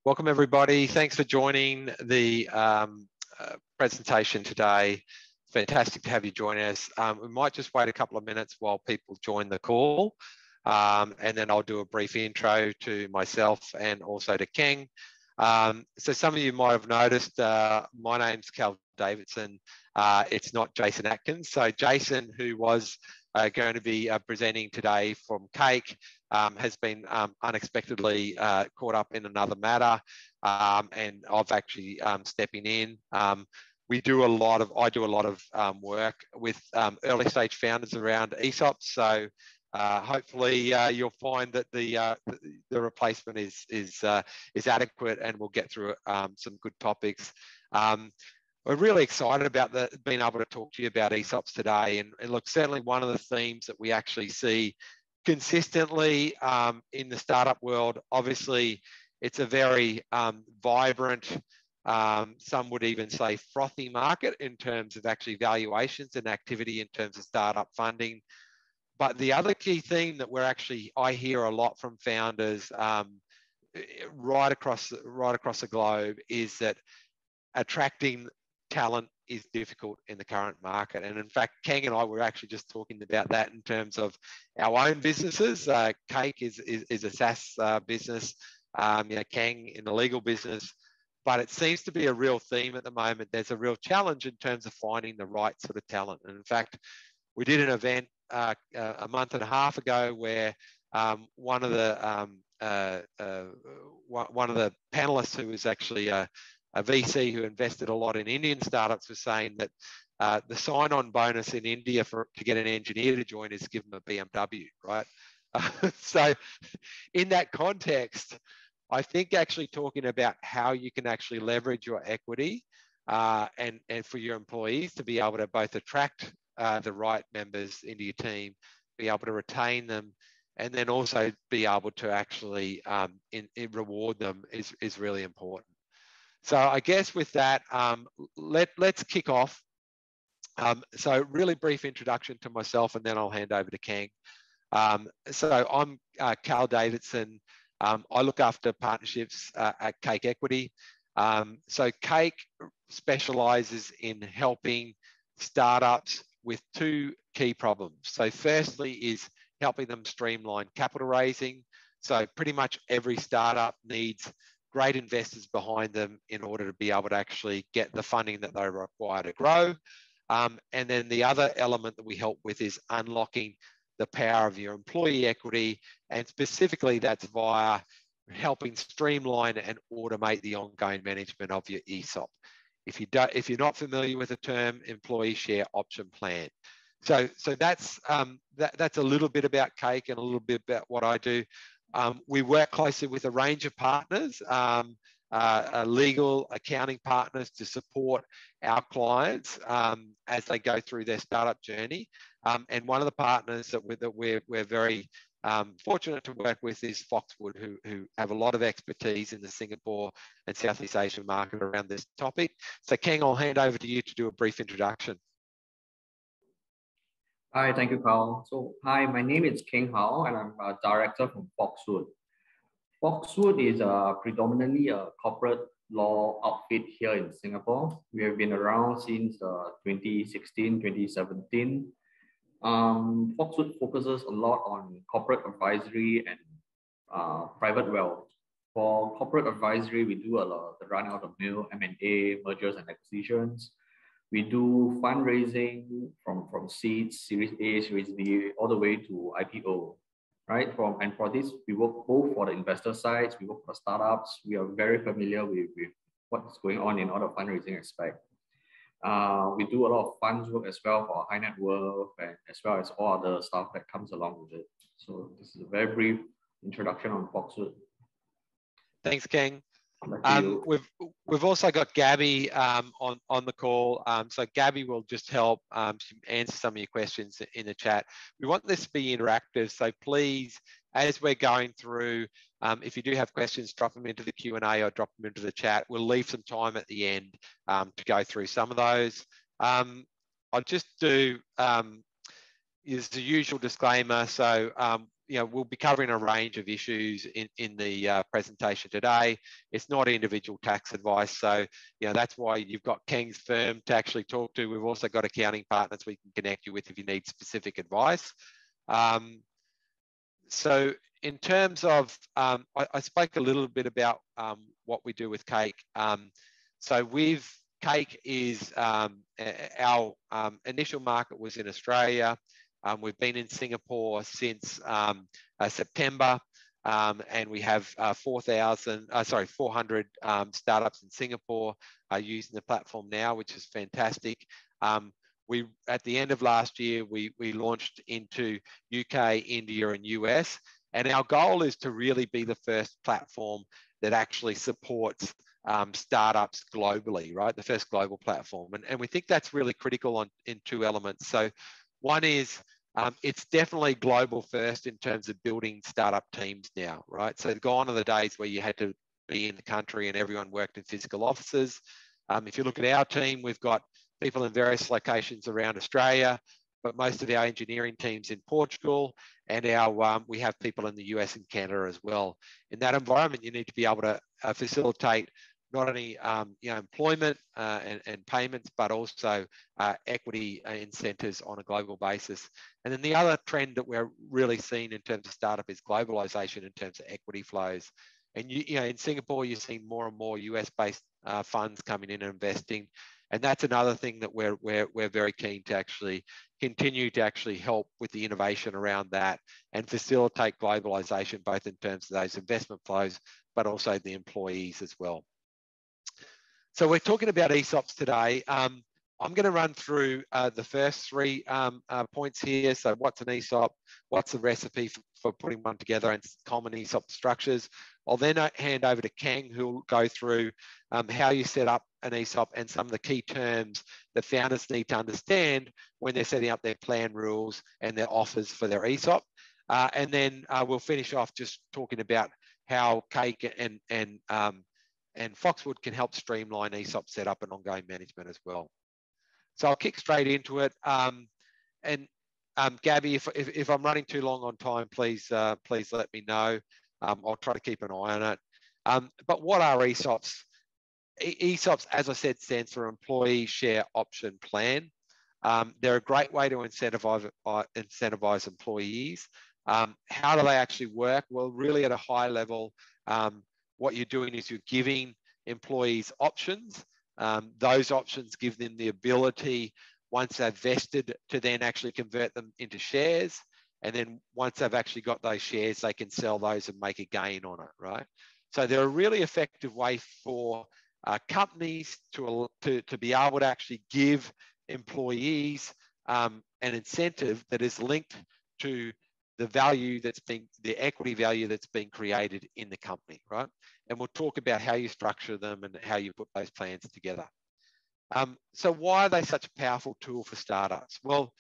Welcome everybody. Thanks for joining the presentation today. Fantastic to have you join us. We might just wait a couple of minutes while people join the call, and then I'll do a brief intro to myself and also to Keng. So some of you might have noticed my name's Cal Davidson. It's not Jason Atkins. So Jason, who was going to be presenting today from Cake, has been unexpectedly caught up in another matter, and I've actually stepping in. I do a lot of work with early stage founders around ESOPs. So hopefully you'll find that the replacement is adequate, and we'll get through some good topics. We're really excited about being able to talk to you about ESOPs today. And look, certainly one of the themes that we actually see consistently in the startup world, obviously it's a very vibrant, some would even say frothy market in terms of actually valuations and activity in terms of startup funding. But the other key theme that I hear a lot from founders right across the globe is that attracting talent is difficult in the current market. And in fact, Keng and I were actually just talking about that in terms of our own businesses. Cake is a SaaS business, Keng in the legal business, but it seems to be a real theme at the moment. There's a real challenge in terms of finding the right sort of talent. And in fact, we did an event a month and a half ago where one of the panelists, who was actually a VC who invested a lot in Indian startups, was saying that the sign-on bonus in India to get an engineer to join is give them a BMW, right? So in that context, I think actually talking about how you can actually leverage your equity and for your employees to be able to both attract the right members into your team, be able to retain them, and then also be able to actually reward them is really important. So I guess with that, let's kick off. So really brief introduction to myself, and then I'll hand over to Keng. So I'm Cal Davidson. I look after partnerships at Cake Equity. So Cake specialises in helping startups with two key problems. So firstly is helping them streamline capital raising. So pretty much every startup needs great investors behind them in order to be able to actually get the funding that they require to grow. And then the other element that we help with is unlocking the power of your employee equity, and specifically that's via helping streamline and automate the ongoing management of your ESOP. If you're not familiar with the term employee share option plan. So that's a little bit about Cake and a little bit about what I do. We work closely with a range of partners, legal, accounting partners, to support our clients as they go through their startup journey. And one of the partners that we're very fortunate to work with is Foxwood, who have a lot of expertise in the Singapore and Southeast Asian market around this topic. So Keng, I'll hand over to you to do a brief introduction. Hi, thank you, Carl. So, hi, my name is Keng Hao, and I'm a director from Foxwood. Foxwood is predominantly a corporate law outfit here in Singapore. We have been around since 2016, 2017. Foxwood focuses a lot on corporate advisory and private wealth. For corporate advisory, we do a lot the run-out-of-mill M&A, mergers and acquisitions. We do fundraising from seeds, Series A, Series B, all the way to IPO, right? And for this, we work both for the investor sides, we work for startups. We are very familiar with what's going on in all the fundraising aspect. We do a lot of funds work as well for high net worth, and as well as all other stuff that comes along with it. So this is a very brief introduction on Foxwood. Thanks, Keng. We've also got Gabby on the call. So Gabby will just help answer some of your questions in the chat. We want this to be interactive, so please, as we're going through, if you do have questions, drop them into the Q&A or drop them into the chat. We'll leave some time at the end to go through some of those. I'll just do is the usual disclaimer. So we'll be covering a range of issues in the presentation today. It's not individual tax advice, so that's why you've got Keng's firm to actually talk to. We've also got accounting partners we can connect you with if you need specific advice. So in terms of, I spoke a little bit about what we do with Cake. So with Cake is our initial market was in Australia. We've been in Singapore since September, and we have 400 startups in Singapore using the platform now, which is fantastic. At the end of last year, we launched into UK, India, and US, and our goal is to really be the first platform that actually supports startups globally, right? The first global platform, and we think that's really critical in two elements. So one is it's definitely global first in terms of building startup teams now, right? So gone are the days where you had to be in the country and everyone worked in physical offices. If you look at our team, we've got people in various locations around Australia, but most of our engineering teams in Portugal, and we have people in the US and Canada as well. In that environment, you need to be able to facilitate not only employment and payments, but also equity incentives on a global basis. And then the other trend that we're really seeing in terms of startup is globalization in terms of equity flows. And in Singapore, you're seeing more and more US-based funds coming in and investing. And that's another thing that we're very keen to actually continue to actually help with the innovation around that and facilitate globalization, both in terms of those investment flows, but also the employees as well. So we're talking about ESOPs today. I'm going to run through the first three points here. So what's an ESOP? What's the recipe for putting one together and common ESOP structures? I'll then hand over to Keng, who will go through how you set up an ESOP and some of the key terms that founders need to understand when they're setting up their plan rules and their offers for their ESOP. And then we'll finish off just talking about how Cake and Foxwood can help streamline ESOP setup and ongoing management as well. So I'll kick straight into it. Gabby, if I'm running too long on time, please let me know. I'll try to keep an eye on it. But what are ESOPs? ESOPs, as I said, stands for Employee Share Option Plan. They're a great way to incentivize employees. How do they actually work? Well, really at a high level, what you're doing is you're giving employees options. Those options give them the ability, once they're vested, to then actually convert them into shares. And then once they've actually got those shares, they can sell those and make a gain on it, right? So they're a really effective way for companies to be able to actually give employees an incentive that is linked to the value the equity value that's being created in the company, right? And we'll talk about how you structure them and how you put those plans together. So why are they such a powerful tool for startups? Well,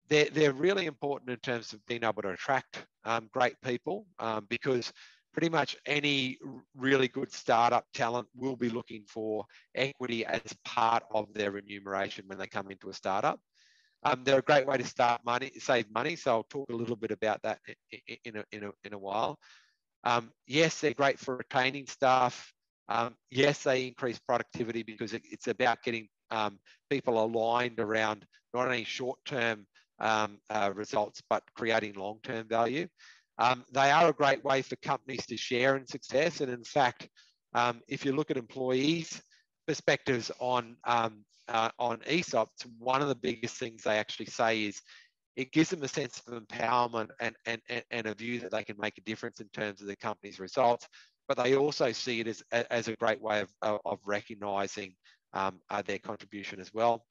they're really important in terms of being able to attract great people because pretty much any really good startup talent will be looking for equity as part of their remuneration when they come into a startup. They're a great way to save money. So I'll talk a little bit about that in a while. Yes, they're great for retaining staff. Yes, they increase productivity because it's about getting people aligned around not only short-term results, but creating long-term value. They are a great way for companies to share in success. And in fact, if you look at employees' perspectives on ESOPs, one of the biggest things they actually say is it gives them a sense of empowerment and a view that they can make a difference in terms of the company's results. But they also see it as a great way of recognising their contribution as well.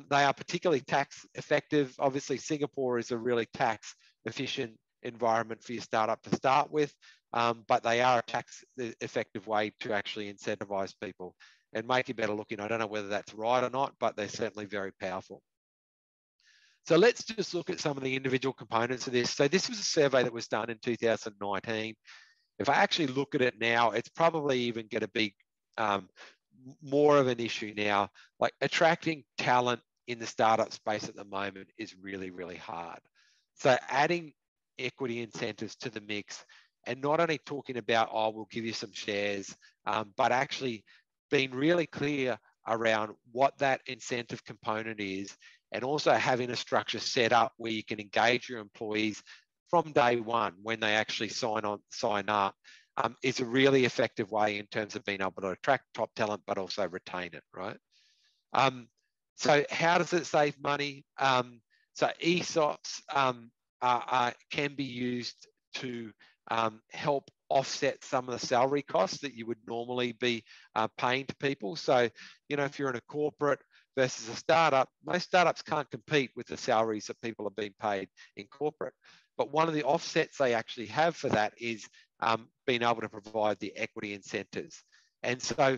They are particularly tax effective. Obviously, Singapore is a really tax efficient environment for your startup to start with, but they are a tax effective way to actually incentivize people and make it better looking. I don't know whether that's right or not, but they're certainly very powerful. So let's just look at some of the individual components of this. So this was a survey that was done in 2019. If I actually look at it now, it's probably even going to be more of an issue now. Like attracting talent in the startup space at the moment is really, really hard. So adding equity incentives to the mix, and not only talking about, oh, we'll give you some shares, but actually being really clear around what that incentive component is, and also having a structure set up where you can engage your employees from day one when they actually sign up, is a really effective way in terms of being able to attract top talent, but also retain it, right? So how does it save money? So ESOPs can be used to help offset some of the salary costs that you would normally be paying to people. So, if you're in a corporate versus a startup, most startups can't compete with the salaries that people are being paid in corporate. But one of the offsets they actually have for that is being able to provide the equity incentives. And so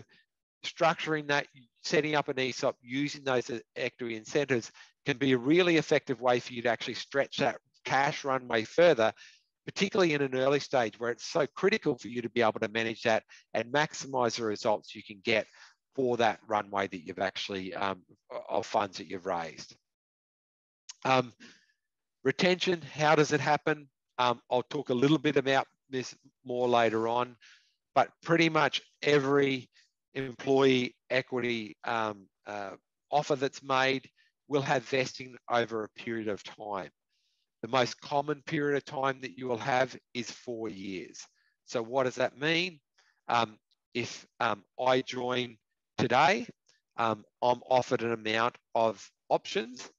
structuring that, setting up an ESOP using those equity incentives can be a really effective way for you to actually stretch that cash runway further, particularly in an early stage where it's so critical for you to be able to manage that and maximize the results you can get for that runway that you've actually, of funds that you've raised. Retention, how does it happen? I'll talk a little bit about this more later on, but pretty much every employee equity offer that's made will have vesting over a period of time. The most common period of time that you will have is 4 years. So what does that mean? If I join today, I'm offered an amount of options,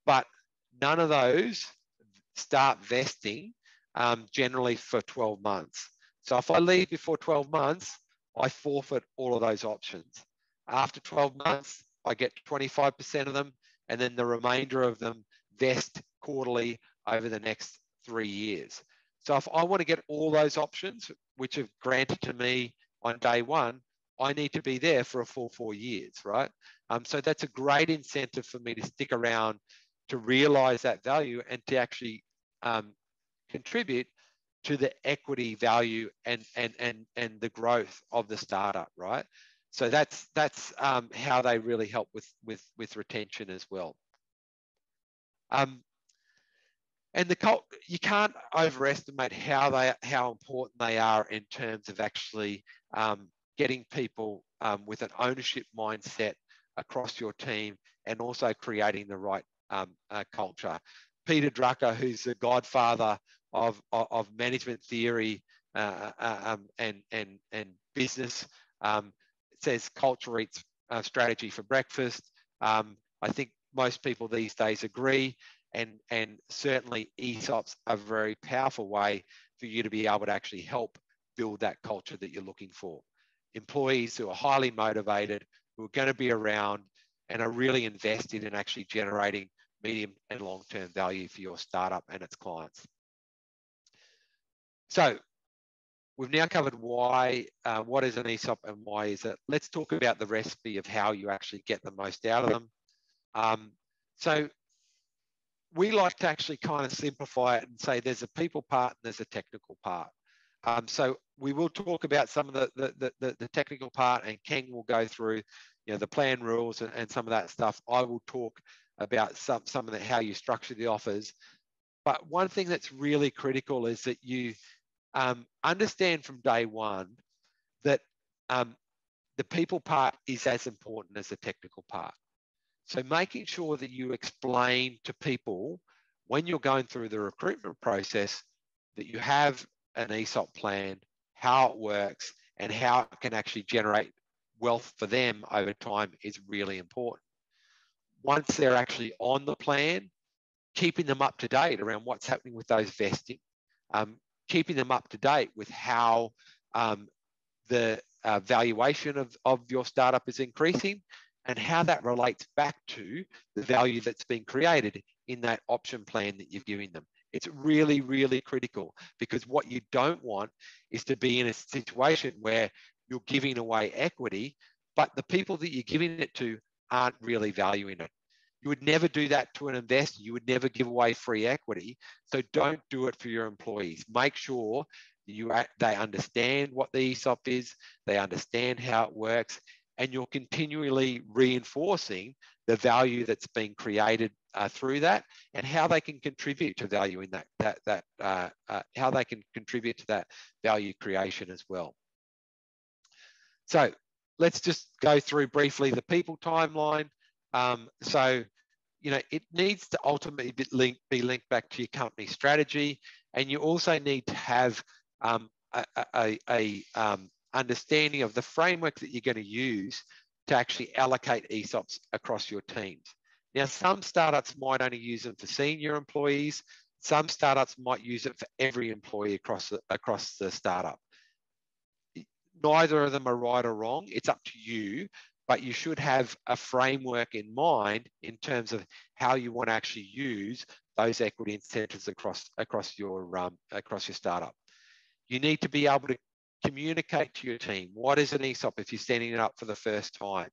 but none of those start vesting generally for 12 months. So if I leave before 12 months, I forfeit all of those options. After 12 months, I get 25% of them, and then the remainder of them vest quarterly over the next 3 years. So if I want to get all those options, which are granted to me on day one, I need to be there for a full 4 years, right? So that's a great incentive for me to stick around, to realize that value, and to actually contribute to the equity value and the growth of the startup, right? So that's how they really help with retention as well. And you can't overestimate how important they are in terms of actually getting people with an ownership mindset across your team, and also creating the right culture. Peter Drucker, who's the godfather of management theory and business, says culture eats strategy for breakfast. I think most people these days agree, and certainly ESOPs are a very powerful way for you to be able to actually help build that culture that you're looking for. Employees who are highly motivated, who are going to be around and are really invested in actually generating medium and long-term value for your startup and its clients. So we've now covered why, what is an ESOP and why is it. Let's talk about the recipe of how you actually get the most out of them. So we like to actually kind of simplify it and say there's a people part and there's a technical part. So we will talk about some of the technical part, and Keng will go through the plan rules and some of that stuff. I will talk about some of how you structure the offers. But one thing that's really critical is that you understand from day one that the people part is as important as the technical part. So making sure that you explain to people when you're going through the recruitment process that you have an ESOP plan, how it works, and how it can actually generate wealth for them over time is really important. Once they're actually on the plan, keeping them up to date around what's happening with those vesting, keeping them up to date with how the valuation of your startup is increasing, and how that relates back to the value that's been created in that option plan that you've given them. It's really, really critical, because what you don't want is to be in a situation where you're giving away equity, but the people that you're giving it to aren't really valuing it. You would never do that to an investor. You would never give away free equity. So don't do it for your employees. Make sure they understand what the ESOP is, they understand how it works, and you're continually reinforcing the value that's being created through that, and how they can contribute to value in how they can contribute to that value creation as well. So let's just go through briefly the people timeline. So, it needs to ultimately be linked back to your company strategy, and you also need to have a understanding of the framework that you're going to use to actually allocate ESOPs across your teams. Now, some startups might only use them for senior employees. Some startups might use it for every employee across the startup. Neither of them are right or wrong. It's up to you, but you should have a framework in mind in terms of how you want to actually use those equity incentives across your startup. You need to be able to communicate to your team. What is an ESOP if you're standing it up for the first time?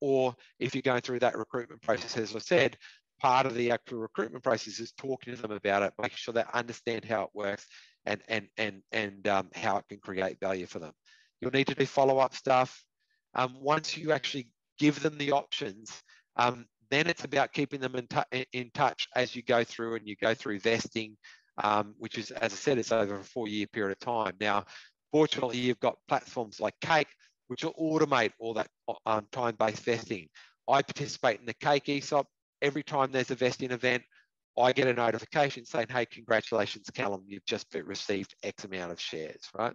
Or if you're going through that recruitment process, as I said, part of the actual recruitment process is talking to them about it, making sure they understand how it works and how it can create value for them. You'll need to do follow-up stuff. Once you actually give them the options, then it's about keeping them in touch as you go through, and you go through vesting, which is, as I said, it's over a 4-year period of time. Now, fortunately, you've got platforms like Keng, which will automate all that time-based vesting. I participate in the Keng ESOP. Every time there's a vesting event, I get a notification saying, hey, congratulations, Callum, you've just received X amount of shares, right?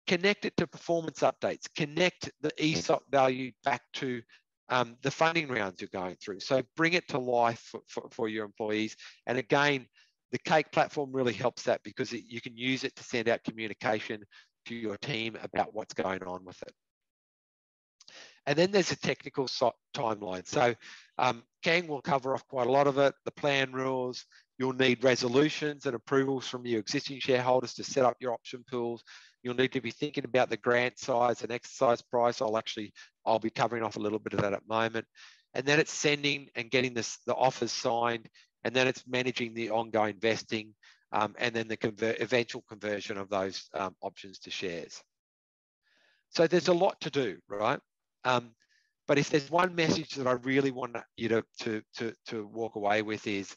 Connect it to performance updates. Connect the ESOP value back to the funding rounds you're going through. So bring it to life for your employees. And again, the Keng platform really helps that, because you can use it to send out communication to your team about what's going on with it. And then there's a technical timeline. So Keng will cover off quite a lot of it, the plan rules. You'll need resolutions and approvals from your existing shareholders to set up your option pools. You'll need to be thinking about the grant size and exercise price. I'll be covering off a little bit of that at the moment. And then it's sending and getting the offers signed, and then it's managing the ongoing vesting, and then the eventual conversion of those options to shares. So there's a lot to do, right? But if there's one message that I really want you to walk away with is,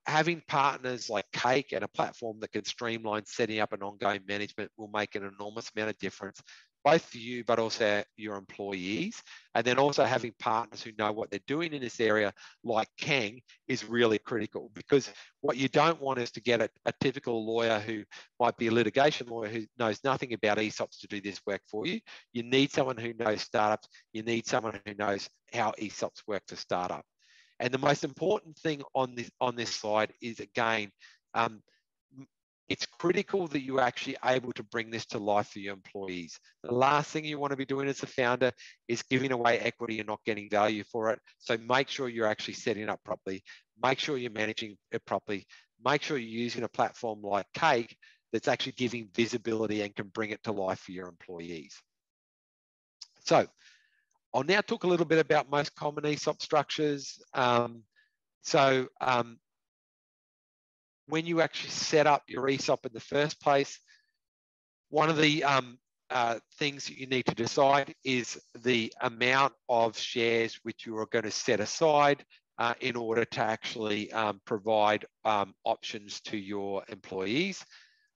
having partners like Keng and a platform that can streamline setting up an ongoing management will make an enormous amount of difference, both for you, but also your employees. And then also having partners who know what they're doing in this area, like Keng, is really critical, because what you don't want is to get a typical lawyer who might be a litigation lawyer who knows nothing about ESOPs to do this work for you. You need someone who knows startups. You need someone who knows how ESOPs work to start up. And the most important thing on this slide is, again, it's critical that you're actually able to bring this to life for your employees. The last thing you want to be doing as a founder is giving away equity and not getting value for it. So make sure you're actually setting it up properly. Make sure you're managing it properly. Make sure you're using a platform like Keng that's actually giving visibility and can bring it to life for your employees. So I'll now talk a little bit about most common ESOP structures. When you actually set up your ESOP in the first place, one of the things that you need to decide is the amount of shares which you are going to set aside in order to actually provide options to your employees.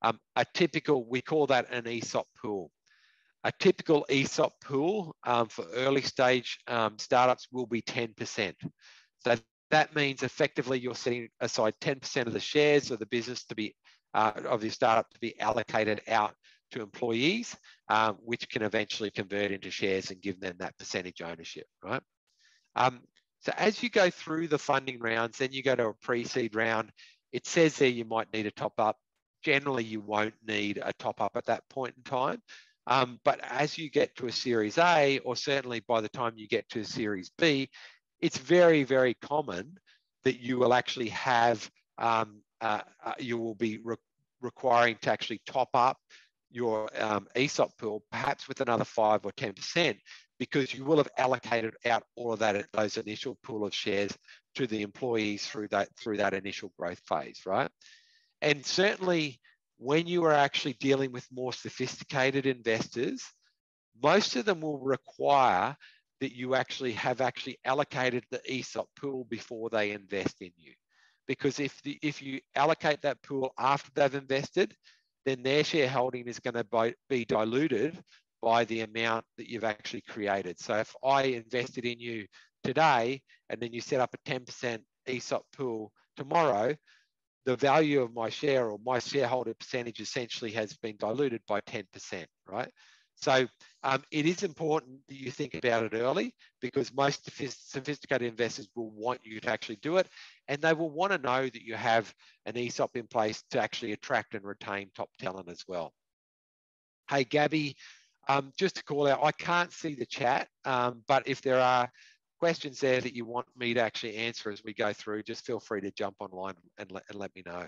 We call that an ESOP pool. A typical ESOP pool for early stage startups will be 10%. So that means effectively you're setting aside 10% of the shares of the business to be, of your startup to be allocated out to employees, which can eventually convert into shares and give them that percentage ownership, right? So as you go through the funding rounds, then you go to a pre-seed round. It says there you might need a top up. Generally, you won't need a top up at that point in time. But as you get to a Series A, or certainly by the time you get to a Series B, it's very, very common that you will actually have, you will be requiring to actually top up your ESOP pool, perhaps with another 5 or 10%, because you will have allocated out all of that, those initial pool of shares to the employees through that initial growth phase, right? And certainly, when you are actually dealing with more sophisticated investors, most of them will require that you actually have allocated the ESOP pool before they invest in you. Because if you allocate that pool after they've invested, then their shareholding is going to be diluted by the amount that you've actually created. So if I invested in you today and then you set up a 10% ESOP pool tomorrow, the value of my share or my shareholder percentage essentially has been diluted by 10%, right? So it is important that you think about it early, because most sophisticated investors will want you to actually do it, and they will want to know that you have an ESOP in place to actually attract and retain top talent as well. Hey, Gabby, just to call out, I can't see the chat, but if there are questions there that you want me to actually answer as we go through, just feel free to jump online and let me know.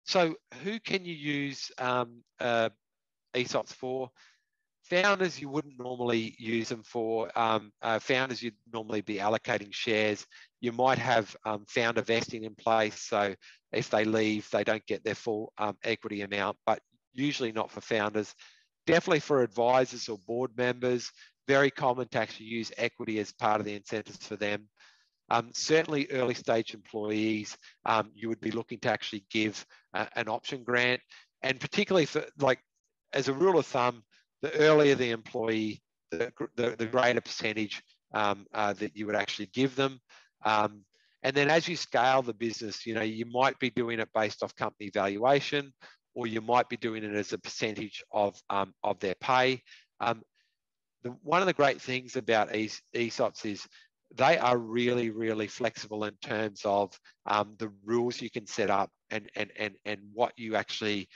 So who can you use ESOPs for? Founders, you wouldn't normally use them for. Founders, you'd normally be allocating shares. You might have founder vesting in place, so if they leave, they don't get their full equity amount, but usually not for founders. Definitely for advisors or board members, very common to actually use equity as part of the incentives for them. Certainly early stage employees, you would be looking to actually give an option grant, and particularly for, like, as a rule of thumb, the earlier the employee, the greater percentage that you would actually give them. And then as you scale the business, you know, you might be doing it based off company valuation, or you might be doing it as a percentage of their pay. One of the great things about ESOPs is they are really, really flexible in terms of the rules you can set up and what you actually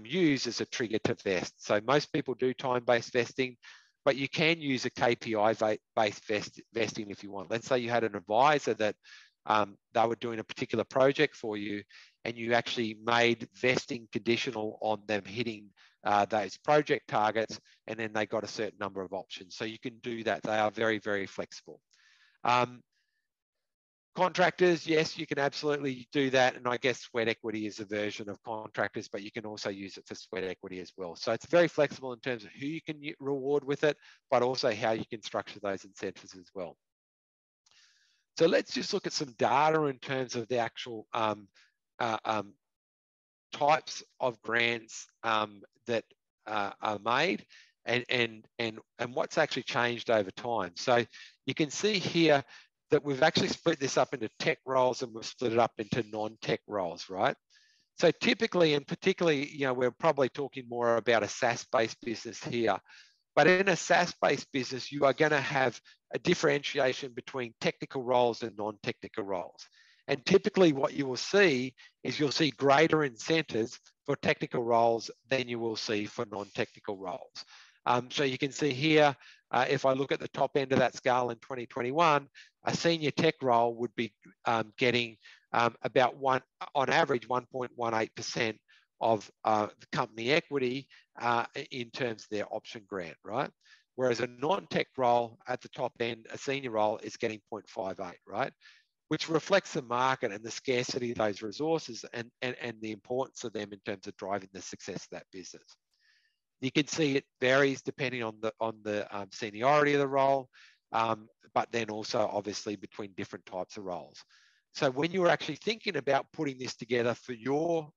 use as a trigger to vest. So most people do time-based vesting, but you can use a KPI-based vesting if you want. Let's say you had an advisor that they were doing a particular project for you, and you actually made vesting conditional on them hitting those project targets, and then they got a certain number of options. So you can do that. They are very, very flexible. Contractors, yes, you can absolutely do that. And I guess sweat equity is a version of contractors, but you can also use it for sweat equity as well. So it's very flexible in terms of who you can reward with it, but also how you can structure those incentives as well. So let's just look at some data in terms of the actual types of grants that are made and what's actually changed over time. So you can see here that we've actually split this up into tech roles, and we've split it up into non-tech roles, right? So typically, and particularly, you know, we're probably talking more about a SaaS-based business here. But in a SaaS-based business, you are going to have a differentiation between technical roles and non-technical roles. And typically what you will see is you'll see greater incentives for technical roles than you will see for non-technical roles. So you can see here, if I look at the top end of that scale in 2021, a senior tech role would be getting about on average 1.18% of the company equity in terms of their option grant, right? Whereas a non-tech role at the top end, a senior role, is getting 0.58, right? Which reflects the market and the scarcity of those resources and the importance of them in terms of driving the success of that business. You can see it varies depending on the seniority of the role, but then also obviously between different types of roles. So when you're actually thinking about putting this together for your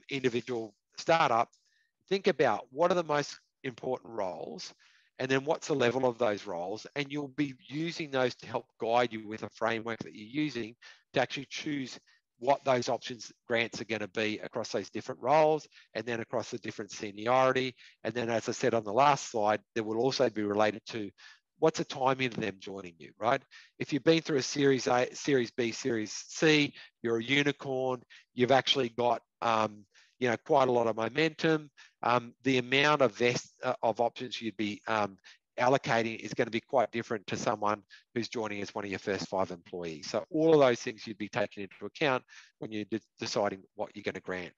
individual startup, think about what are the most important roles, and then what's the level of those roles, and you'll be using those to help guide you with a framework that you're using to actually choose what those options grants are going to be across those different roles, and then across the different seniority. And then, as I said on the last slide, there will also be related to what's the timing of them joining you, right? If you've been through a Series A, Series B, Series C, you're a unicorn, you've actually got you know, quite a lot of momentum. The amount of options you'd be allocating is going to be quite different to someone who's joining as one of your first 5 employees. So all of those things you'd be taking into account when you're deciding what you're going to grant.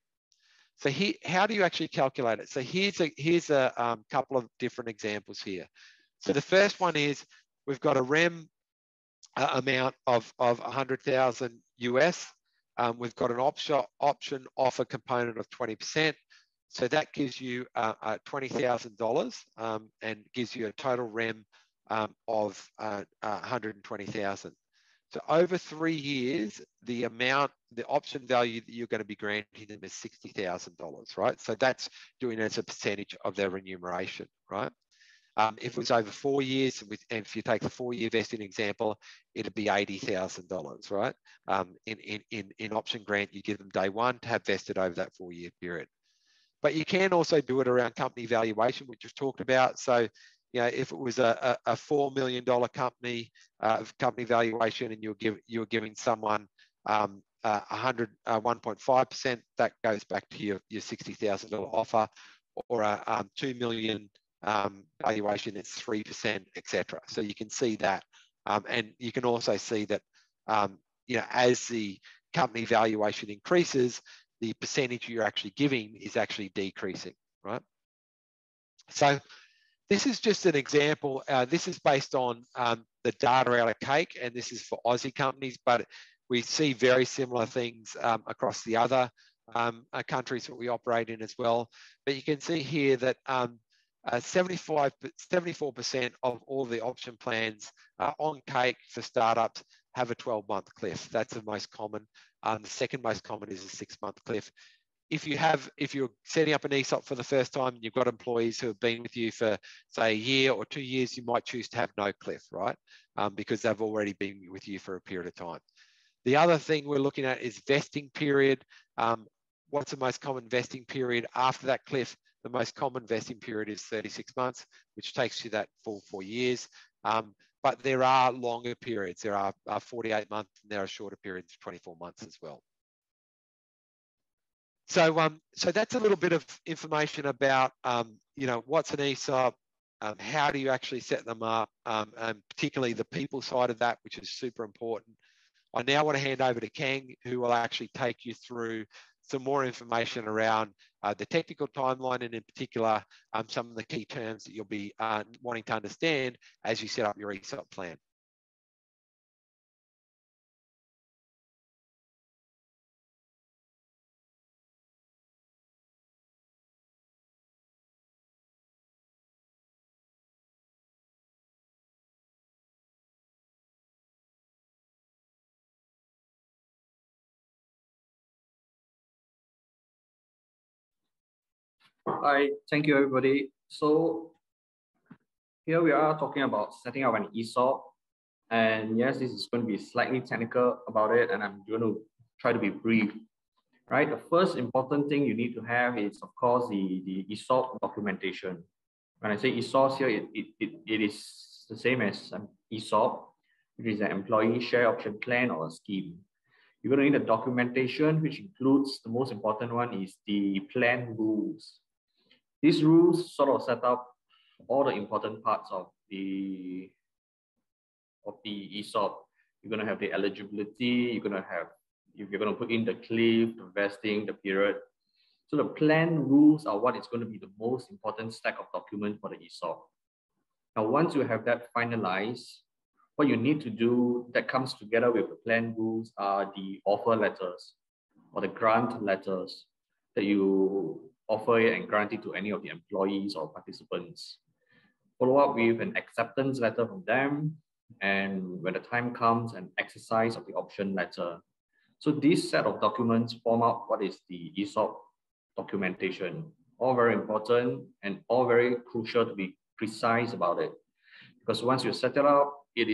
So here, how do you actually calculate it? So here's a couple of different examples here. So the first one is we've got a REM amount of 100,000 US. We've got an option offer component of 20%. So that gives you $20,000 and gives you a total REM of 120,000. So over 3 years, the option value that you're going to be granting them is $60,000, right? So that's doing it as a percentage of their remuneration, right? If it was over 4 years, and if you take the 4-year vesting example, it'd be $80,000, right? In option grant, you give them day one to have vested over that 4-year period. But you can also do it around company valuation, which we've talked about. So, you know, if it was a $4 million company valuation, and you're giving someone 1.5%, that goes back to your $60,000 offer, or a $2 million valuation, it's 3%, etc. So you can see that, and you can also see that, you know, as the company valuation increases, the percentage you're actually giving is actually decreasing, right? So this is just an example. This is based on the data out of Cake, and this is for Aussie companies, but we see very similar things across the other countries that we operate in as well. But you can see here that 74% of all the option plans on Cake for startups have a 12-month cliff. That's the most common. The second most common is a 6-month cliff. If you're setting up an ESOP for the first time, and you've got employees who have been with you for, say, a year or 2 years, you might choose to have no cliff, right? Because they've already been with you for a period of time. The other thing we're looking at is vesting period. What's the most common vesting period after that cliff? The most common vesting period is 36 months, which takes you that full 4 years. But there are longer periods. There are 48 months, and there are shorter periods of 24 months as well. So, so that's a little bit of information about, you know, what's an ESOP, how do you actually set them up, and particularly the people side of that, which is super important. I now want to hand over to Keng, who will actually take you through some more information around the technical timeline, and in particular, some of the key terms that you'll be wanting to understand as you set up your ESOP plan. Hi, thank you everybody. So here we are talking about setting up an ESOP. And yes, this is going to be slightly technical about it, and I'm going to try to be brief. Right, the first important thing you need to have is, of course, the ESOP documentation. When I say ESOP here, it is the same as an ESOP, which is an employee share option plan or a scheme. You're going to need a documentation, which includes, the most important one is the plan rules. These rules sort of set up all the important parts of the ESOP. You're going to have the eligibility, you're going to put in the cliff, the vesting, the period. So the plan rules are what is going to be the most important stack of documents for the ESOP. Now, once you have that finalized, what you need to do that comes together with the plan rules are the offer letters or the grant letters that you offer and grant it to any of the employees or participants. Follow up with an acceptance letter from them, and when the time comes, an exercise of the option letter. So this set of documents form out what is the ESOP documentation. All very important and all very crucial to be precise about it. Because once you set it up, it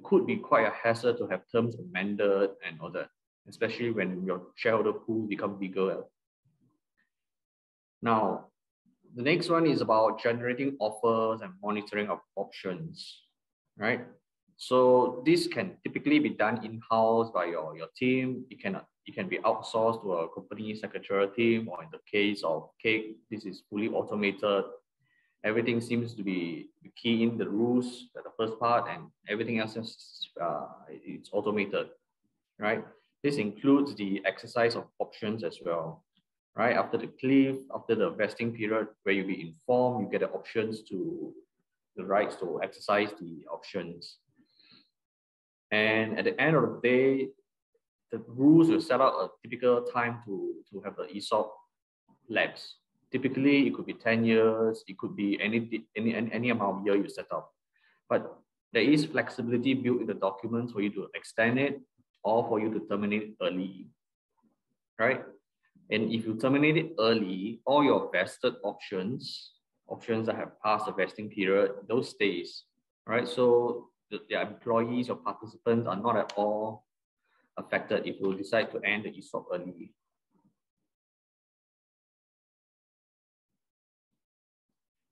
could be quite a hassle to have terms amended and all that, especially when your shareholder pool become bigger. Now, the next one is about generating offers and monitoring of options, right? So this can typically be done in-house by your team. It can be outsourced to a company secretarial team, or in the case of Cake, this is fully automated. Everything seems to be key in the rules at the first part, and everything else is it's automated, right? This includes the exercise of options as well. Right, after the cliff, after the vesting period, where you'll be informed, you get the options the rights to exercise the options. And at the end of the day, the rules will set out a typical time to have the ESOP lapse. Typically, it could be 10 years, it could be any amount of year you set up. But there is flexibility built in the documents for you to extend it or for you to terminate it early, right? And if you terminate it early, all your vested options that have passed the vesting period, those stays, right? So the employees or participants are not at all affected if you decide to end the ESOP early.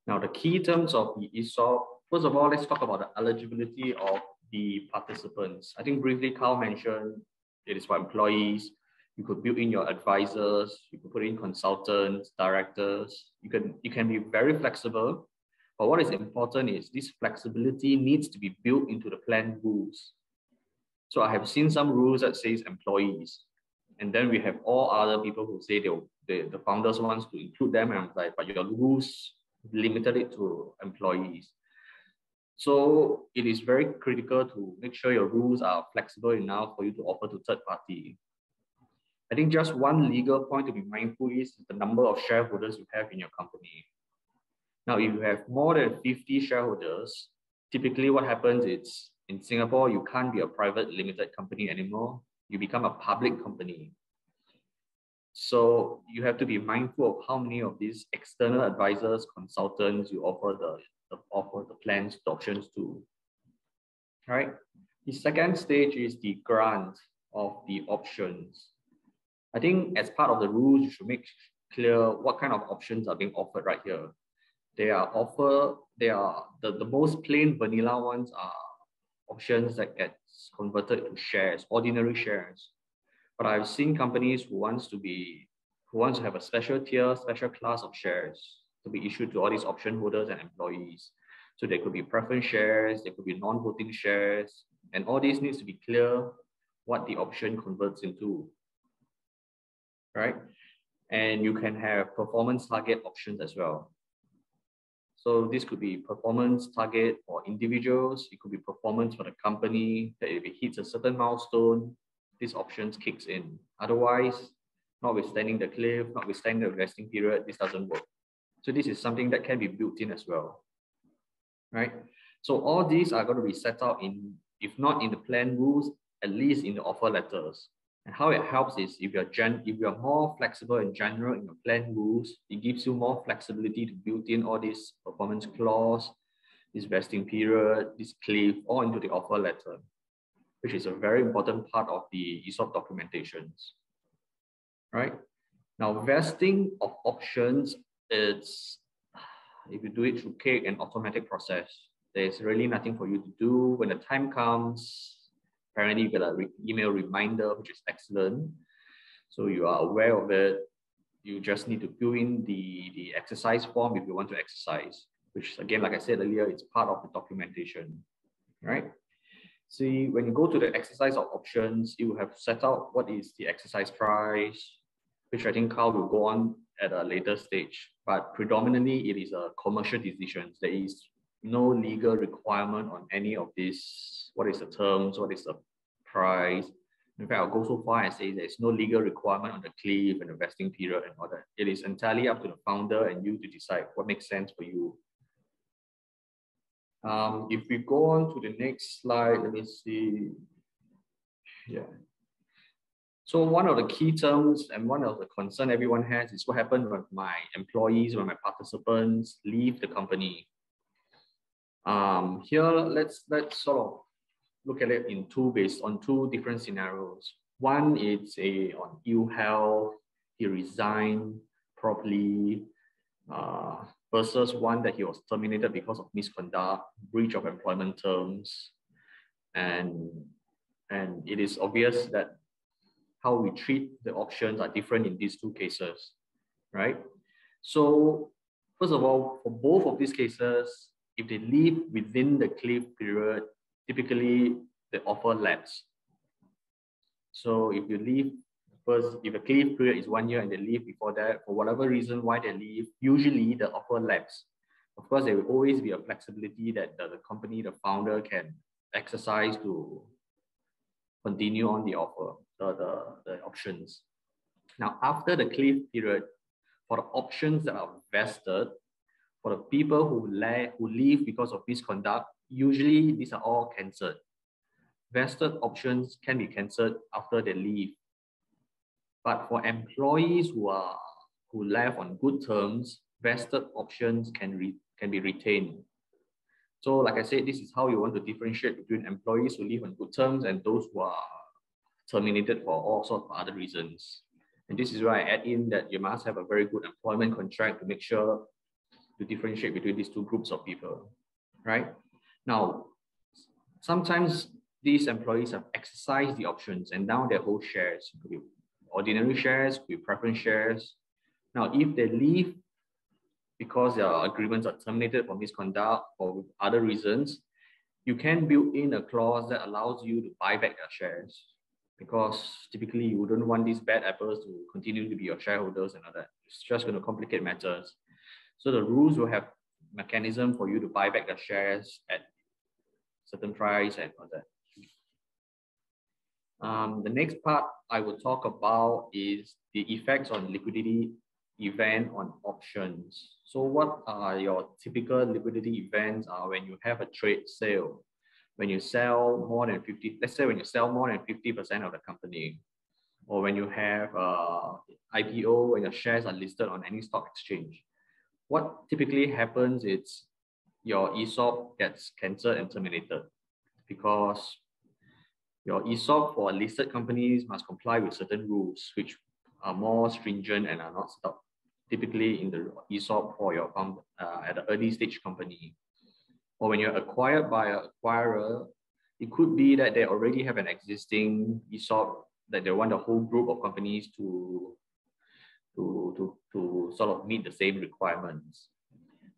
Now, the key terms of the ESOP, first of all, let's talk about the eligibility of the participants. I think briefly Carl mentioned it is for employees. You could build in your advisors, you could put in consultants, directors. You can be very flexible, but what is important is this flexibility needs to be built into the plan rules. So I have seen some rules that says employees, and then we have all other people who say the founders wants to include them, and I'm like, but your rules limited it to employees. So it is very critical to make sure your rules are flexible enough for you to offer to third party. I think just one legal point to be mindful is the number of shareholders you have in your company. Now, if you have more than 50 shareholders, typically what happens is in Singapore, you can't be a private limited company anymore. You become a public company. So you have to be mindful of how many of these external advisors, consultants you offer the plans, the options to. Right? The second stage is the grant of the options. I think as part of the rules, you should make clear what kind of options are being offered right here. The most plain vanilla ones are options that get converted to shares, ordinary shares. But I've seen companies who want to have a special tier, special class of shares to be issued to all these option holders and employees. So there could be preference shares, there could be non-voting shares, and all this needs to be clear what the option converts into, right? And you can have performance target options as well. So this could be performance target for individuals. It could be performance for the company, that if it hits a certain milestone, these options kicks in. Otherwise, notwithstanding the cliff, notwithstanding the vesting period, this doesn't work. So this is something that can be built in as well, right? So all these are going to be set out in, if not in the plan rules, at least in the offer letters. And how it helps is if you're more flexible and general in your plan rules, it gives you more flexibility to build in all these performance clause, this vesting period, this cliff, all into the offer letter, which is a very important part of the ESOP documentations, right? Now, vesting of options, if you do it through Keng, an automatic process. There's really nothing for you to do. When the time comes, apparently you get an email reminder, which is excellent. So you are aware of it. You just need to fill in the exercise form if you want to exercise, which again, like I said earlier, it's part of the documentation, right? See, when you go to the exercise of options, you have set out what is the exercise price, which I think Carl will go on at a later stage. But predominantly, it is a commercial decision. There is no legal requirement on any of this. What is the terms? What is the price? In fact, I'll go so far and say there's no legal requirement on the cliff and the vesting period and all that. It is entirely up to the founder and you to decide what makes sense for you. If we go on to the next slide, let me see. Yeah. So one of the key terms and one of the concern everyone has is what happens when my employees, when my participants leave the company. Here, let's sort of look at it based on two different scenarios. One is on ill health, he resigned properly, versus one that he was terminated because of misconduct, breach of employment terms, and it is obvious that how we treat the options are different in these two cases, right? So first of all, for both of these cases, if they leave within the cliff period, typically the offer lapses. So if you leave first, if the cliff period is 1 year and they leave before that, for whatever reason why they leave, usually the offer lapses. Of course, there will always be a flexibility that the company, the founder can exercise to continue on the offer, the options. Now, after the cliff period, for the options that are vested, for the people who leave because of misconduct, usually these are all cancelled. Vested options can be cancelled after they leave. But for employees who left on good terms, vested options can be retained. So like I said, this is how you want to differentiate between employees who leave on good terms and those who are terminated for all sorts of other reasons. And this is where I add in that you must have a very good employment contract to make sure to differentiate between these two groups of people, right? Now, sometimes these employees have exercised the options and now they hold shares. It could be ordinary shares, could be preference shares. Now, if they leave because their agreements are terminated for misconduct or other reasons, you can build in a clause that allows you to buy back their shares, because typically you wouldn't want these bad apples to continue to be your shareholders and all that. It's just going to complicate matters. So the rules will have mechanism for you to buy back the shares at certain price and all that. The next part I will talk about is the effects on liquidity event on options. So what are your typical liquidity events when you have a trade sale? When you sell more than 50, let's say when you sell more than 50% of the company, or when you have IPO, when your shares are listed on any stock exchange. What typically happens is your ESOP gets cancelled and terminated, because your ESOP for listed companies must comply with certain rules, which are more stringent and are not stopped typically in the ESOP for your at an early stage company. Or when you're acquired by an acquirer, it could be that they already have an existing ESOP that they want the whole group of companies to sort of meet the same requirements.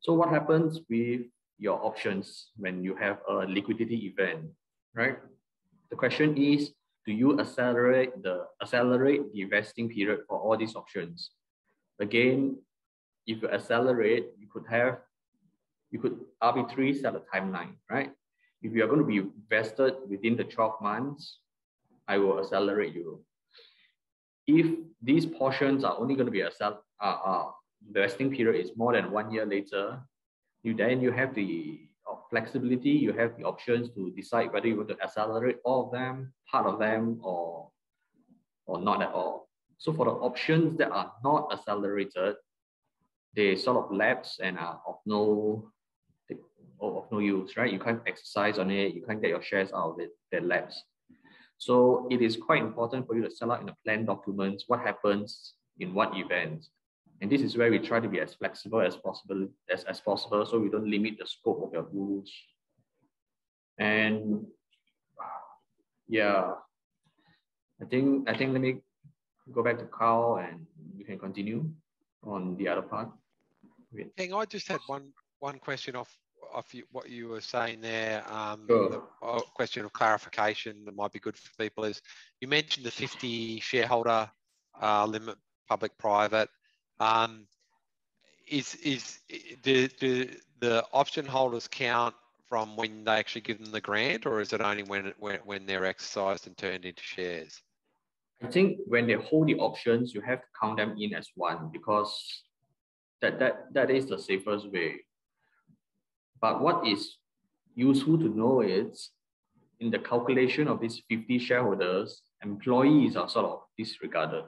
So what happens with your options when you have a liquidity event, right? The question is, do you accelerate the vesting period for all these options? Again, if you accelerate, you could arbitrarily set a timeline, right? If you are going to be vested within the 12 months, I will accelerate you. If these portions are only going to be the vesting period is more than 1 year later, then you have the flexibility, you have the options to decide whether you want to accelerate all of them, part of them, or not at all. So for the options that are not accelerated, they sort of lapse and are of no use, right? You can't exercise on it, you can't get your shares out of it, they lapse. So it is quite important for you to set out in the plan documents what happens in what event. And this is where we try to be as flexible as possible, so we don't limit the scope of your rules. And yeah, I think let me go back to Carl and we can continue on the other part. Keng, I just had one question off what you were saying there. Sure. The question of clarification that might be good for people is, you mentioned the 50 shareholder limit, public-private. Do the option holders count from when they actually give them the grant, or is it only when they're exercised and turned into shares? I think when they hold the options, you have to count them in as one, because that is the safest way. But what is useful to know is, in the calculation of these 50 shareholders, employees are sort of disregarded.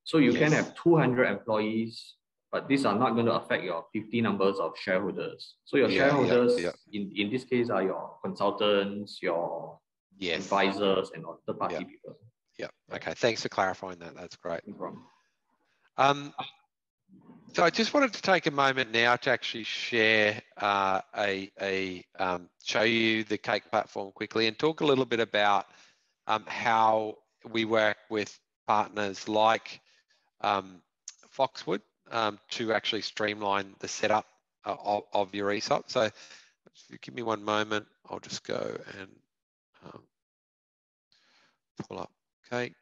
So you can have 200 employees, but these are not going to affect your 50 numbers of shareholders. So your shareholders, in this case, are your consultants, your advisors, and third-party people. Yeah. Okay. Thanks for clarifying that. That's great. No problem. So I just wanted to take a moment now to actually share show you the Cake platform quickly and talk a little bit about how we work with partners like Foxwood to actually streamline the setup of your ESOP. So if you give me one moment, I'll just go and pull up Cake.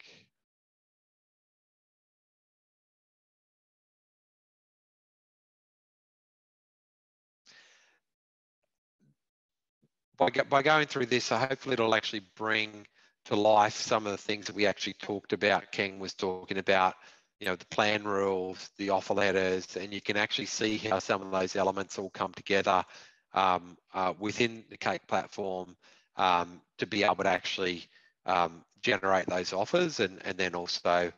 By going through this, hopefully it'll actually bring to life some of the things that we actually talked about. Keng was talking about the plan rules, the offer letters, and you can actually see how some of those elements all come together within the Cake platform to be able to actually generate those offers, and then also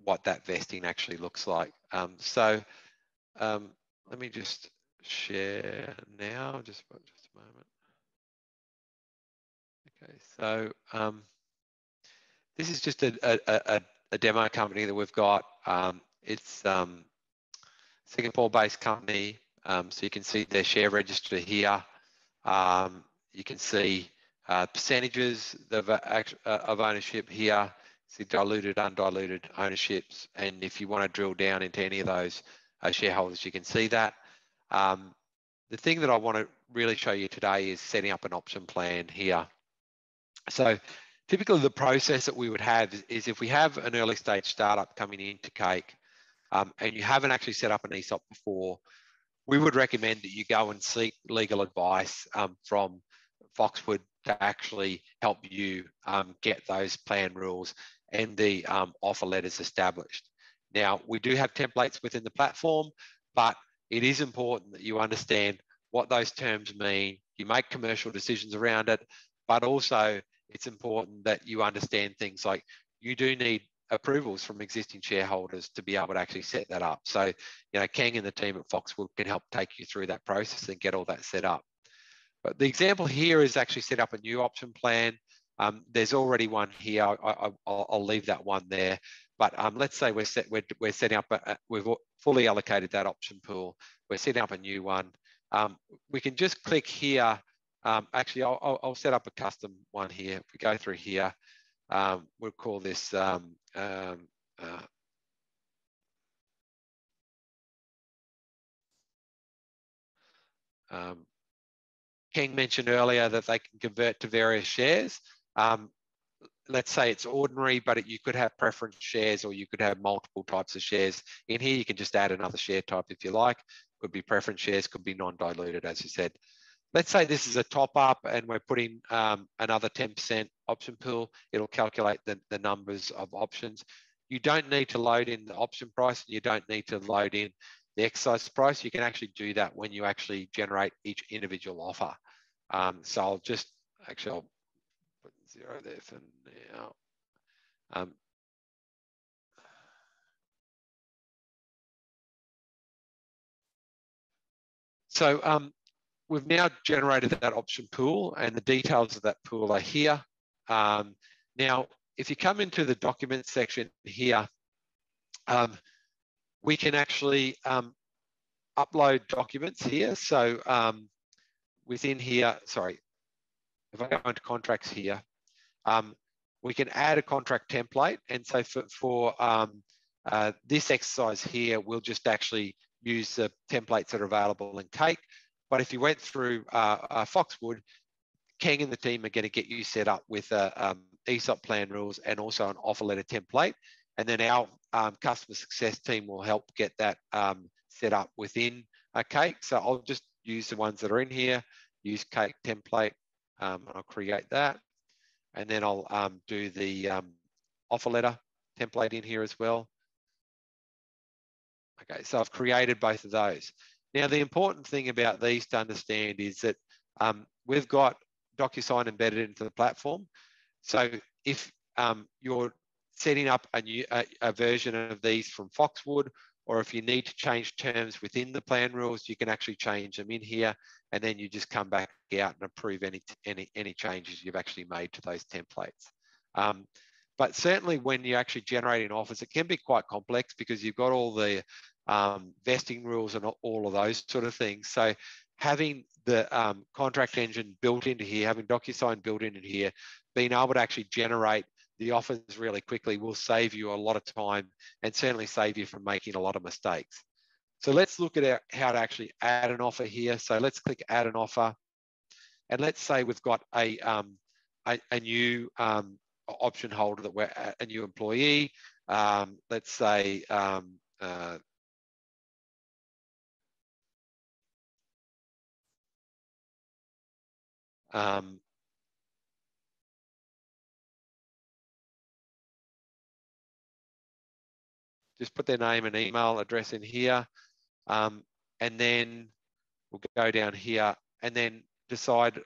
what that vesting actually looks like. So let me just share now, just a moment. Okay, so this is just a demo company that we've got. It's Singapore-based company, so you can see their share register here. You can see percentages of ownership here. See diluted, undiluted ownerships, and if you want to drill down into any of those shareholders, you can see that. The thing that I want to really show you today is setting up an option plan here. So typically the process that we would have is if we have an early stage startup coming into Cake and you haven't actually set up an ESOP before, we would recommend that you go and seek legal advice from Foxwood to actually help you get those plan rules and the offer letters established. Now, we do have templates within the platform, but it is important that you understand what those terms mean. You make commercial decisions around it, but also it's important that you understand things like you do need approvals from existing shareholders to be able to actually set that up. So, Keng and the team at Foxwood can help take you through that process and get all that set up. But the example here is actually set up a new option plan. There's already one here. I'll leave that one there. But let's say we're setting up, we've fully allocated that option pool. We're setting up a new one. We can just click here. Actually, I'll set up a custom one here. If we go through here, we'll call this Keng mentioned earlier that they can convert to various shares. Let's say it's ordinary, but you could have preference shares, or you could have multiple types of shares. In here, you can just add another share type if you like. Could be preference shares, could be non-diluted, as you said. Let's say this is a top up and we're putting another 10% option pool. It'll calculate the numbers of options. You don't need to load in the option price, and you don't need to load in the exercise price. You can actually do that when you actually generate each individual offer. So I'll put 0 there for now. So we've now generated that option pool, and the details of that pool are here. Now, if you come into the documents section here, we can actually upload documents here. So within here, sorry, if I go into contracts here, we can add a contract template. And so for this exercise here, we'll just actually use the templates that are available in Cake. But if you went through Foxwood, Keng and the team are going to get you set up with ESOP plan rules and also an offer letter template. And then our customer success team will help get that set up within Cake. So I'll just use the ones that are in here, use Cake template, and I'll create that. And then I'll do the offer letter template in here as well. Okay, so I've created both of those. Now, the important thing about these to understand is that we've got DocuSign embedded into the platform. So if you're setting up a version of these from Foxwood, or if you need to change terms within the plan rules, you can actually change them in here, and then you just come back out and approve any changes you've actually made to those templates. But certainly when you're actually generating offers, it can be quite complex because you've got all the vesting rules and all of those sort of things. So having the contract engine built into here, having DocuSign built into here, being able to actually generate the offers really quickly will save you a lot of time and certainly save you from making a lot of mistakes. So let's look at how to actually add an offer here. So let's click add an offer. And let's say we've got a new option holder, that we're a new employee. Let's say just put their name and email address in here. And then we'll go down here and then decide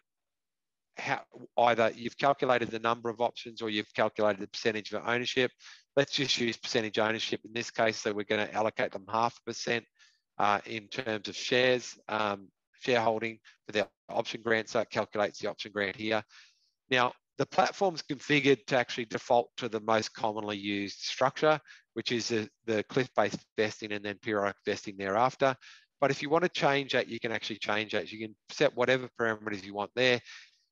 how either you've calculated the number of options or you've calculated the percentage of ownership. Let's just use percentage ownership in this case. So we're going to allocate them 0.5% in terms of shares, shareholding for their option grant. So it calculates the option grant here. Now, the platform's configured to actually default to the most commonly used structure, which is the cliff-based vesting and then periodic vesting thereafter. But if you want to change that, you can actually change that. You can set whatever parameters you want there.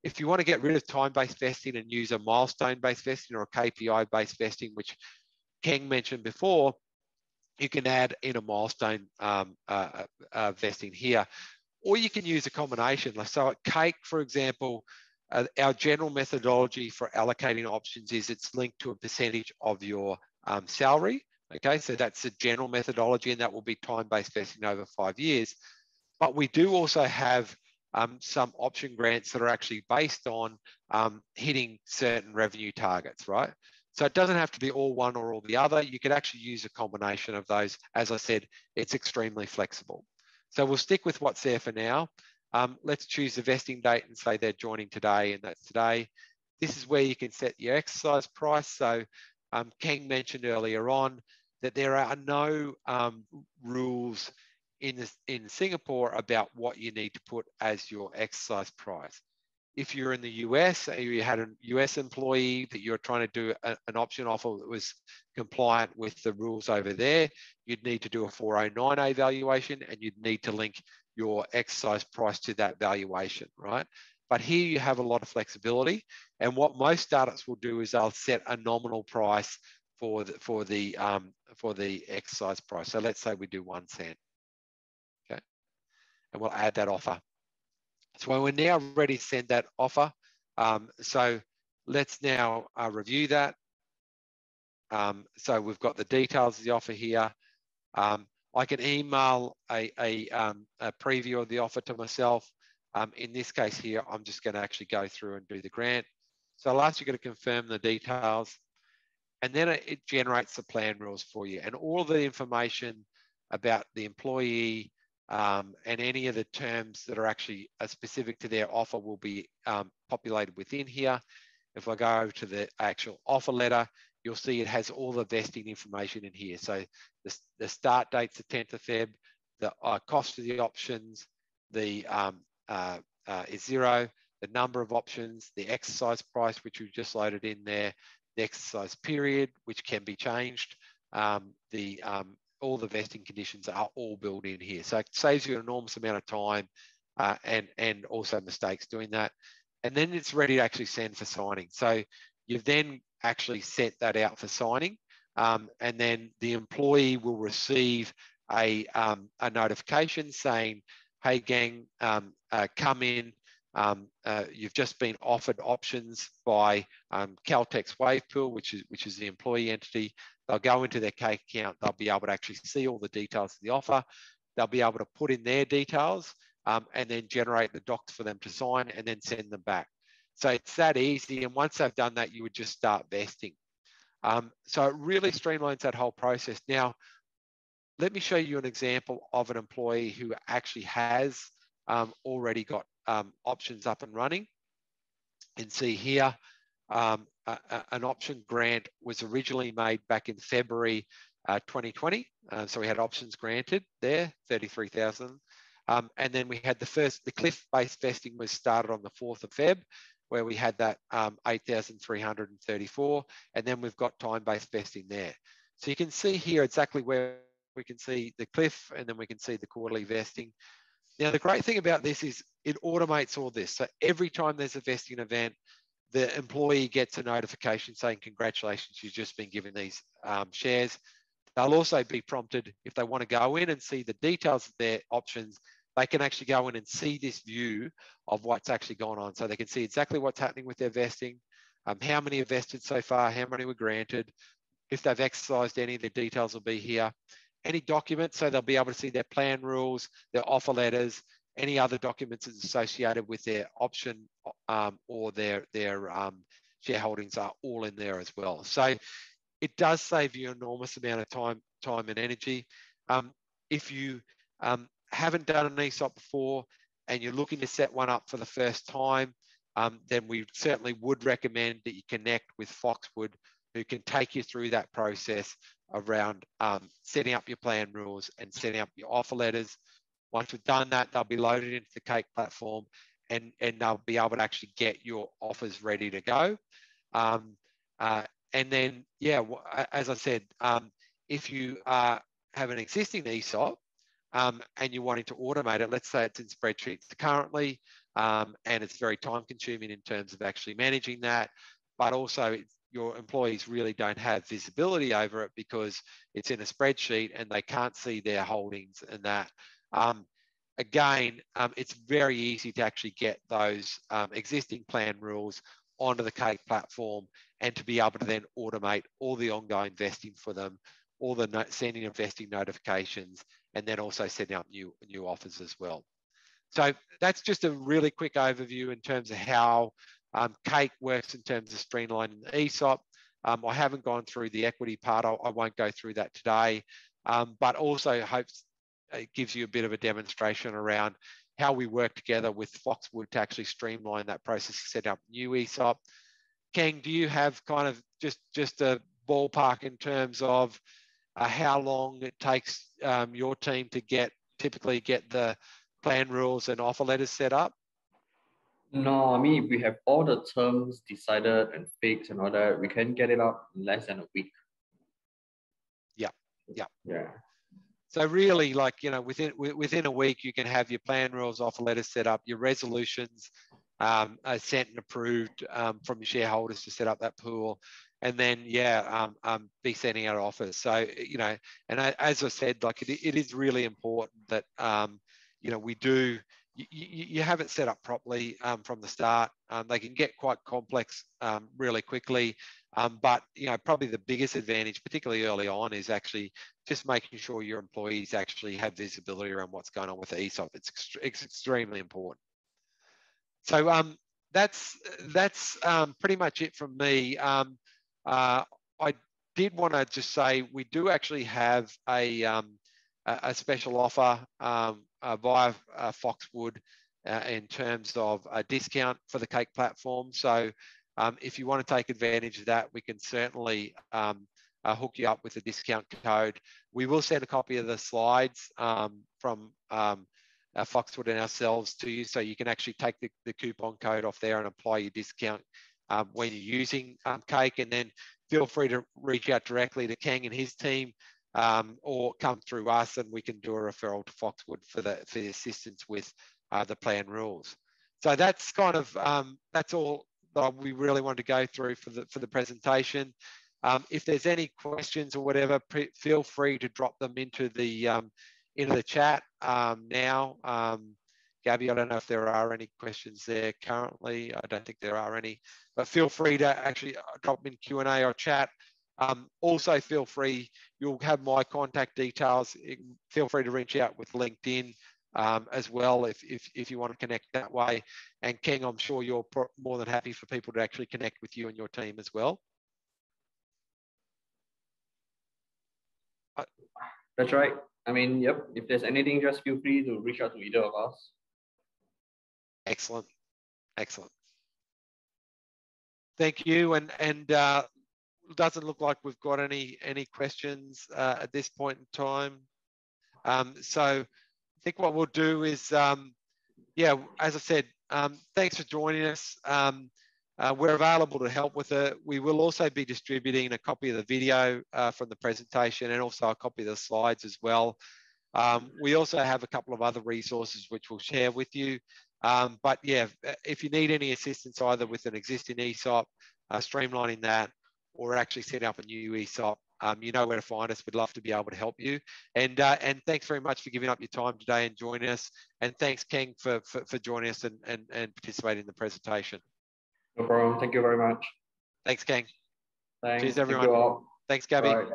If you want to get rid of time-based vesting and use a milestone-based vesting or a KPI-based vesting, which Keng mentioned before, you can add in a milestone vesting here. Or you can use a combination. So at Cake, for example, our general methodology for allocating options is it's linked to a percentage of your salary. Okay, so that's the general methodology, and that will be time-based vesting over 5 years. But we do also have some option grants that are actually based on hitting certain revenue targets, right? So it doesn't have to be all one or all the other. You could actually use a combination of those. As I said, it's extremely flexible. So we'll stick with what's there for now. Let's choose the vesting date and say they're joining today, and that's today. This is where you can set your exercise price. So Keng mentioned earlier on that there are no rules in Singapore about what you need to put as your exercise price. If you're in the US, or you had a US employee that you're trying to do an option offer that was compliant with the rules over there, you'd need to do a 409A valuation and you'd need to link your exercise price to that valuation, right? But here you have a lot of flexibility. And what most startups will do is they'll set a nominal price for the exercise price. So let's say we do 1 cent, okay? And we'll add that offer. So we're now ready to send that offer. So let's now review that. So we've got the details of the offer here. I can email a preview of the offer to myself. In this case here, I'm just going to actually go through and do the grant. So I'll ask you to confirm the details, and then it generates the plan rules for you. And all the information about the employee and any of the terms that are actually specific to their offer will be populated within here. If I go over to the actual offer letter, you'll see it has all the vesting information in here. So the start date's the 10th of Feb, the cost of the options, the is 0, the number of options, the exercise price, which we've just loaded in there, the exercise period, which can be changed, all the vesting conditions are all built in here. So it saves you an enormous amount of time and also mistakes doing that. And then it's ready to actually send for signing. So you've then actually set that out for signing, and then the employee will receive a notification saying, hey gang, come in, you've just been offered options by Caltex Wavepool, which is the employee entity. They'll go into their Cake account, they'll be able to actually see all the details of the offer, they'll be able to put in their details and then generate the docs for them to sign and then send them back. So it's that easy, and once they've done that, you would just start vesting. So it really streamlines that whole process. Now, let me show you an example of an employee who actually has already got options up and running. And see here, an option grant was originally made back in February 2020. So we had options granted there, 33,000. And then we had the cliff-based vesting was started on the 4th of Feb, where we had that 8,334. And then we've got time-based vesting there. So you can see here exactly where we can see the cliff, and then we can see the quarterly vesting. Now, the great thing about this is it automates all this. So every time there's a vesting event, the employee gets a notification saying, congratulations, you've just been given these shares. They'll also be prompted, if they want to go in and see the details of their options, they can actually go in and see this view of what's actually gone on. So they can see exactly what's happening with their vesting, how many have vested so far, how many were granted. If they've exercised any, the details will be here. Any documents, so they'll be able to see their plan rules, their offer letters, any other documents that's associated with their option or their shareholdings are all in there as well. So it does save you an enormous amount of time and energy. If you haven't done an ESOP before and you're looking to set one up for the first time, then we certainly would recommend that you connect with Foxwood, who can take you through that process around setting up your plan rules and setting up your offer letters. Once we've done that, they'll be loaded into the Cake platform, and they'll be able to actually get your offers ready to go. And then, yeah, as I said, if you have an existing ESOP and you're wanting to automate it, let's say it's in spreadsheets currently, and it's very time consuming in terms of actually managing that, but also your employees really don't have visibility over it because it's in a spreadsheet and they can't see their holdings and that. Again, it's very easy to actually get those existing plan rules onto the Cake platform and to be able to then automate all the ongoing vesting for them, all the sending of vesting notifications, and then also setting up new offers as well. So that's just a really quick overview in terms of how Cake works in terms of streamlining the ESOP. I haven't gone through the equity part. I won't go through that today, but also hopes it gives you a bit of a demonstration around how we work together with Foxwood to actually streamline that process to set up new ESOP. Keng, do you have kind of just a ballpark in terms of how long it takes your team to typically get the plan rules and offer letters set up? No, I mean, if we have all the terms decided and fixed and all that, we can get it up in less than a week. Yeah. So really, like, you know, within a week, you can have your plan rules, offer letters set up, your resolutions are sent and approved from your shareholders to set up that pool, and then be sending out offers. So, you know, and as I said, like it is really important that you know, you have it set up properly from the start. They can get quite complex really quickly, but you know, probably the biggest advantage, particularly early on, is actually just making sure your employees actually have visibility around what's going on with the ESOP. It's extremely important. So that's pretty much it from me. I did want to just say we do actually have a special offer via Foxwood in terms of a discount for the Cake platform. So if you want to take advantage of that, we can certainly hook you up with a discount code. We will send a copy of the slides from Foxwood and ourselves to you, so you can actually take the coupon code off there and apply your discount when you're using Cake. And then feel free to reach out directly to Keng and his team, or come through us, and we can do a referral to Foxwood for the assistance with the plan rules. So that's kind of that's all that we really wanted to go through for the presentation. If there's any questions or whatever, feel free to drop them into the chat now. Gabby, I don't know if there are any questions there currently. I don't think there are any, but feel free to actually drop them in Q&A or chat. Also feel free, you'll have my contact details. Feel free to reach out with LinkedIn as well if you want to connect that way. And Keng, I'm sure you're more than happy for people to actually connect with you and your team as well. That's right. I mean, yep, if there's anything, just feel free to reach out to either of us. Excellent. Thank you. And doesn't look like we've got any questions at this point in time. So I think what we'll do is, as I said, thanks for joining us. We're available to help with it. We will also be distributing a copy of the video from the presentation and also a copy of the slides as well. We also have a couple of other resources which we'll share with you. But yeah, if you need any assistance either with an existing ESOP, streamlining that, or actually setting up a new ESOP, you know where to find us. We'd love to be able to help you. And thanks very much for giving up your time today and joining us. And thanks, Keng, for joining us and participating in the presentation. No problem. Thank you very much. Thanks, Keng. Thanks. Cheers, everyone. Thank you all. Thanks, Gabby. Bye.